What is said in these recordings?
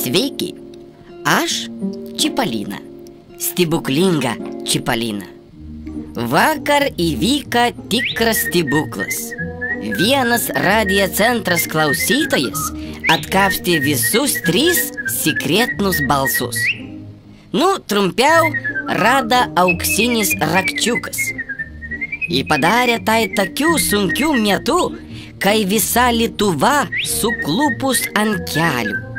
Sveiki, aš Čipalina, stebuklinga Čipalina. Vakar įvyko tikras stebuklas. Vienas radijo centras klausytojas atkapstė visus 3 sekretinius balsus. Trumpiau, rada auksinis rakčiukas. Ir padarė tai tokių sunkių metų, kai visa Lietuva suklupus ant kelių.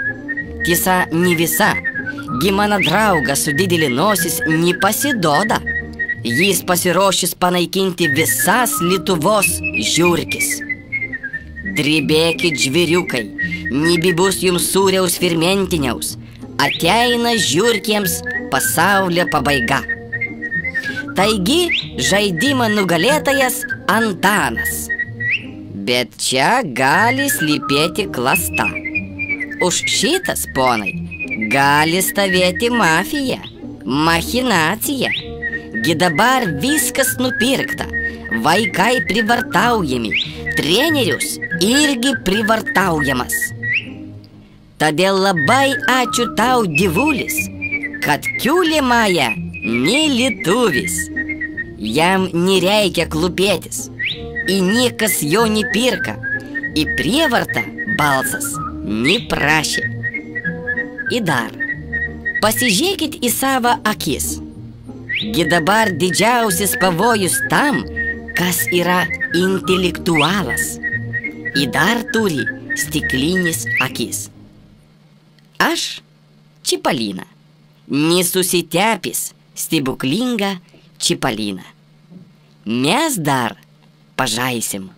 Tiesa, ne visa. Gi mano draugas su didelė nosis nepasiduoda. Jis pasiruošęs panaikinti visas Lietuvos žiurkes. Drebėkit, žvėriukai, nebebus jums sūriaus fermentiniaus. Ateina žiurkėms pasaulio pabaiga. Taigi, žaidimo nugalėtojas Antanas. Bet čia gali slypėti klasta. Už šitas, ponai, gali stovėti mafija, machinacija. Gi dabar viskas nupirkta, vaikai privartaujami, trenerius irgi privartaujamas. Todėl labai ačiū tau, dievulis, kad kiaulė Maja ne lietuvis. Jam nereikia klūpėtis, ir niekas jo nepirka, ir prievarta balsas neprašė. Ir dar, pasižiūrėkit į savo akis. Gi dabar didžiausias pavojus tam, kas yra intelektualas. Ir dar turi stiklinis akis. Aš Čipalina, nesusitepęs stebuklinga Čipalina. Mes dar pažaisim.